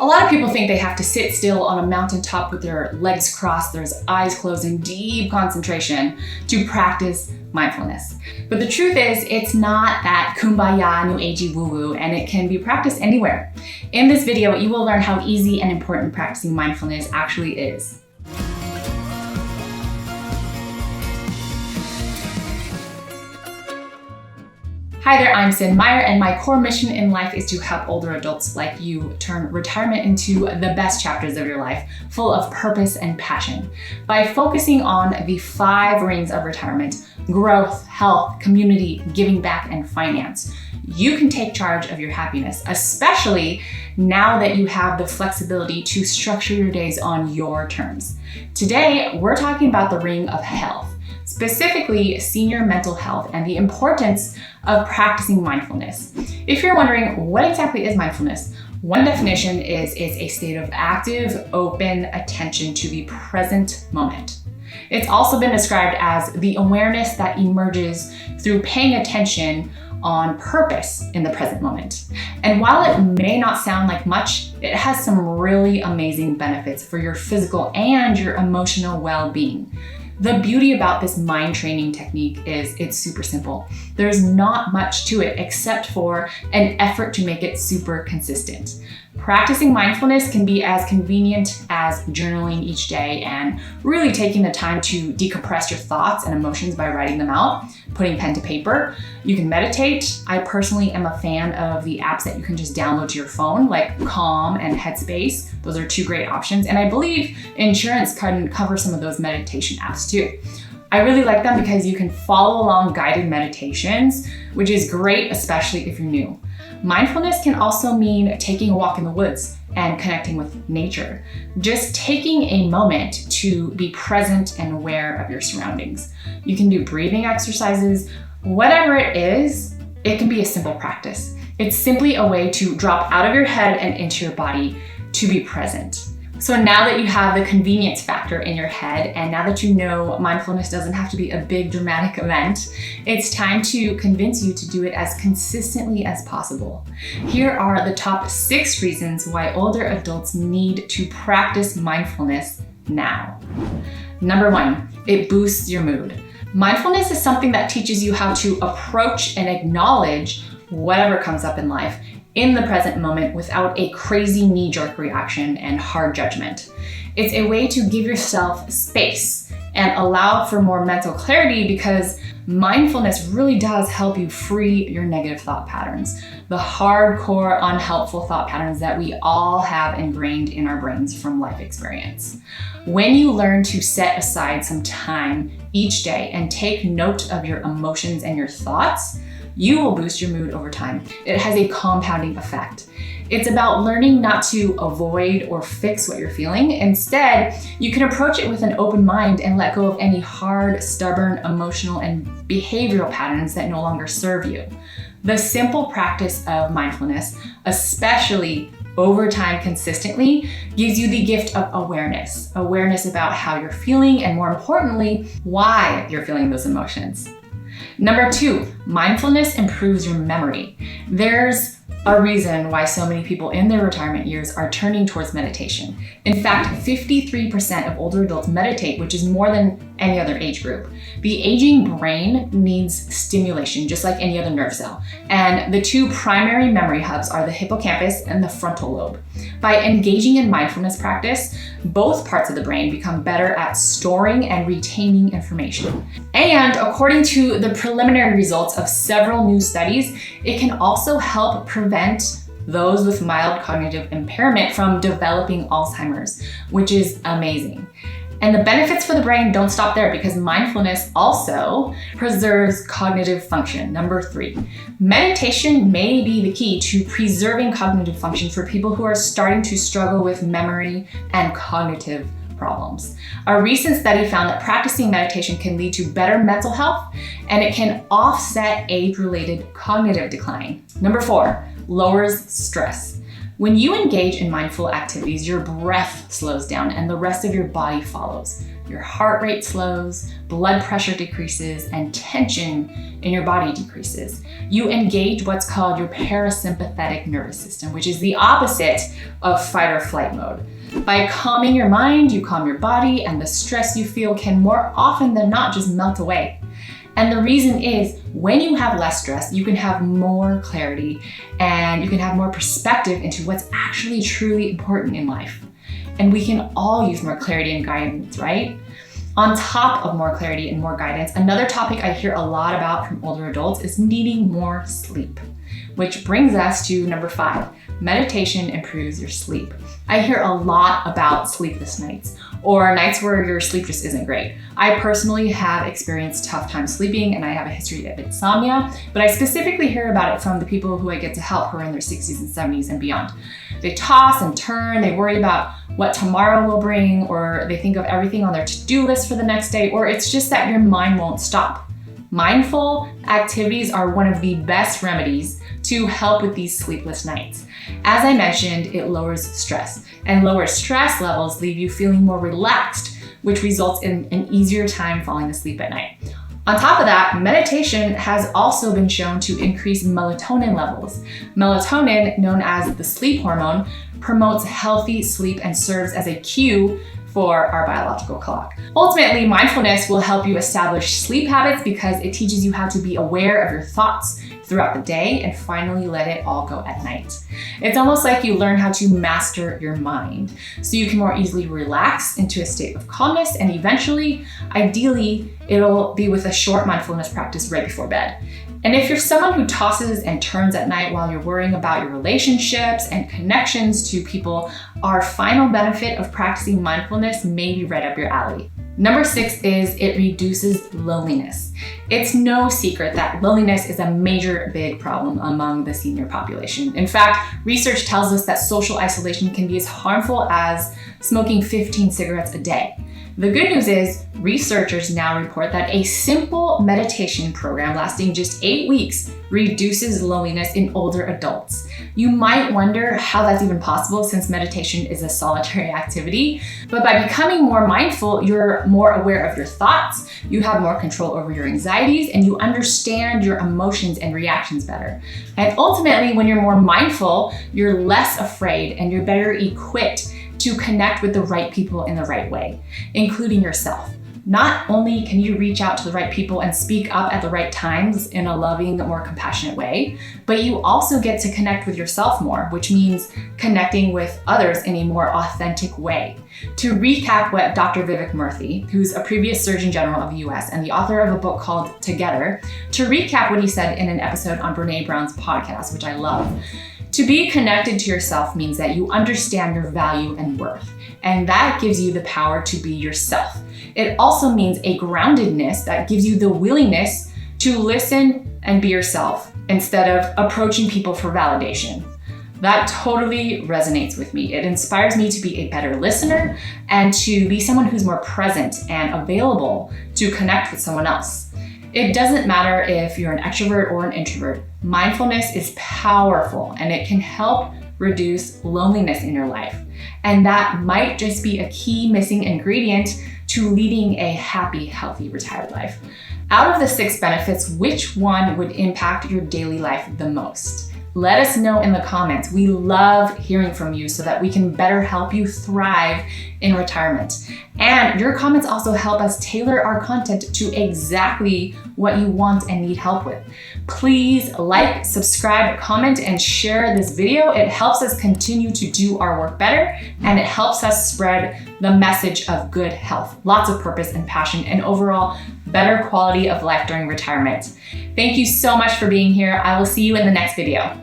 A lot of people think they have to sit still on a mountaintop with their legs crossed, their eyes closed in deep concentration to practice mindfulness. But the truth is, it's not that kumbaya, new agey woo-woo, and it can be practiced anywhere. In this video, you will learn how easy and important practicing mindfulness actually is. Hi there, I'm Sin Meyer, and my core mission in life is to help older adults like you turn retirement into the best chapters of your life, full of purpose and passion. By focusing on the 5 rings of retirement: growth, health, community, giving back, and finance, you can take charge of your happiness, especially now that you have the flexibility to structure your days on your terms. Today, we're talking about the ring of health, specifically senior mental health and the importance of practicing mindfulness. If you're wondering what exactly is mindfulness, one definition is it's a state of active, open attention to the present moment. It's also been described as the awareness that emerges through paying attention on purpose in the present moment. And while it may not sound like much, it has some really amazing benefits for your physical and your emotional well-being. The beauty about this mind training technique is it's super simple. There's not much to it except for an effort to make it super consistent. Practicing mindfulness can be as convenient as journaling each day and really taking the time to decompress your thoughts and emotions by writing them out, putting pen to paper. You can meditate. I personally am a fan of the apps that you can just download to your phone, like Calm and Headspace. Those are 2 great options. And I believe insurance can cover some of those meditation apps too. I really like them because you can follow along guided meditations, which is great, especially if you're new. Mindfulness can also mean taking a walk in the woods and connecting with nature. Just taking a moment to be present and aware of your surroundings. You can do breathing exercises. Whatever it is, it can be a simple practice. It's simply a way to drop out of your head and into your body to be present. So now that you have the convenience factor in your head, and now that you know mindfulness doesn't have to be a big dramatic event, it's time to convince you to do it as consistently as possible. Here are the top 6 reasons why older adults need to practice mindfulness now. Number 1, it boosts your mood. Mindfulness is something that teaches you how to approach and acknowledge whatever comes up in life in the present moment without a crazy knee-jerk reaction and hard judgment. It's a way to give yourself space and allow for more mental clarity, because mindfulness really does help you free your negative thought patterns, the hardcore, unhelpful thought patterns that we all have ingrained in our brains from life experience. When you learn to set aside some time each day and take note of your emotions and your thoughts, you will boost your mood over time. It has a compounding effect. It's about learning not to avoid or fix what you're feeling. Instead, you can approach it with an open mind and let go of any hard, stubborn, emotional, and behavioral patterns that no longer serve you. The simple practice of mindfulness, especially over time consistently, gives you the gift of awareness. Awareness about how you're feeling, and more importantly, why you're feeling those emotions. Number 2, mindfulness improves your memory. There's a reason why so many people in their retirement years are turning towards meditation. In fact, 53% of older adults meditate, which is more than any other age group. The aging brain needs stimulation, just like any other nerve cell. And the 2 primary memory hubs are the hippocampus and the frontal lobe. By engaging in mindfulness practice, both parts of the brain become better at storing and retaining information. And according to the preliminary results of several new studies, it can also help prevent those with mild cognitive impairment from developing Alzheimer's, which is amazing. And the benefits for the brain don't stop there, because mindfulness also preserves cognitive function. Number 3, meditation may be the key to preserving cognitive function for people who are starting to struggle with memory and cognitive problems. A recent study found that practicing meditation can lead to better mental health, and it can offset age-related cognitive decline. Number 4, lowers stress. When you engage in mindful activities, your breath slows down and the rest of your body follows. your heart rate slows, blood pressure decreases, and tension in your body decreases. You engage what's called your parasympathetic nervous system, which is the opposite of fight or flight mode. By calming your mind, you calm your body, and the stress you feel can more often than not just melt away. And the reason is, when you have less stress, you can have more clarity and you can have more perspective into what's actually truly important in life. And we can all use more clarity and guidance, right? On top of more clarity and more guidance, another topic I hear a lot about from older adults is needing more sleep, which brings us to number 5. Meditation improves your sleep. I hear a lot about sleepless nights, or nights where your sleep just isn't great. I personally have experienced tough time sleeping, and I have a history of insomnia, but I specifically hear about it from the people who I get to help who are in their 60s and 70s and beyond. They toss and turn, they worry about what tomorrow will bring, or they think of everything on their to-do list for the next day, or it's just that your mind won't stop. Mindful activities are one of the best remedies to help with these sleepless nights. As I mentioned, it lowers stress, and lower stress levels leave you feeling more relaxed, which results in an easier time falling asleep at night. On top of that, meditation has also been shown to increase melatonin levels. Melatonin, known as the sleep hormone, promotes healthy sleep and serves as a cue for our biological clock. Ultimately, mindfulness will help you establish sleep habits because it teaches you how to be aware of your thoughts throughout the day and finally let it all go at night. It's almost like you learn how to master your mind so you can more easily relax into a state of calmness, and eventually, ideally, it'll be with a short mindfulness practice right before bed. And if you're someone who tosses and turns at night while you're worrying about your relationships and connections to people, our final benefit of practicing mindfulness may be right up your alley. Number 6 is it reduces loneliness. It's no secret that loneliness is a major big problem among the senior population. In fact, research tells us that social isolation can be as harmful as smoking 15 cigarettes a day. The good news is researchers now report that a simple meditation program lasting just 8 weeks reduces loneliness in older adults. You might wonder how that's even possible since meditation is a solitary activity, but by becoming more mindful, you're more aware of your thoughts, you have more control over your anxieties, and you understand your emotions and reactions better. And ultimately, when you're more mindful, you're less afraid and you're better equipped to connect with the right people in the right way, including yourself. Not only can you reach out to the right people and speak up at the right times in a loving, more compassionate way, but you also get to connect with yourself more, which means connecting with others in a more authentic way. To recap what Dr. Vivek Murthy, who's a previous Surgeon General of the US and the author of a book called Together, to recap what he said in an episode on Brene Brown's podcast, which I love. To be connected to yourself means that you understand your value and worth, and that gives you the power to be yourself. It also means a groundedness that gives you the willingness to listen and be yourself instead of approaching people for validation. That totally resonates with me. It inspires me to be a better listener and to be someone who's more present and available to connect with someone else. It doesn't matter if you're an extrovert or an introvert. Mindfulness is powerful and it can help reduce loneliness in your life. And that might just be a key missing ingredient to leading a happy, healthy, retired life. Out of the 6 benefits, which one would impact your daily life the most? Let us know in the comments. We love hearing from you so that we can better help you thrive in retirement. And your comments also help us tailor our content to exactly what you want and need help with. Please like, subscribe, comment, and share this video. It helps us continue to do our work better, and it helps us spread the message of good health, lots of purpose and passion, and overall better quality of life during retirement. Thank you so much for being here. I will see you in the next video.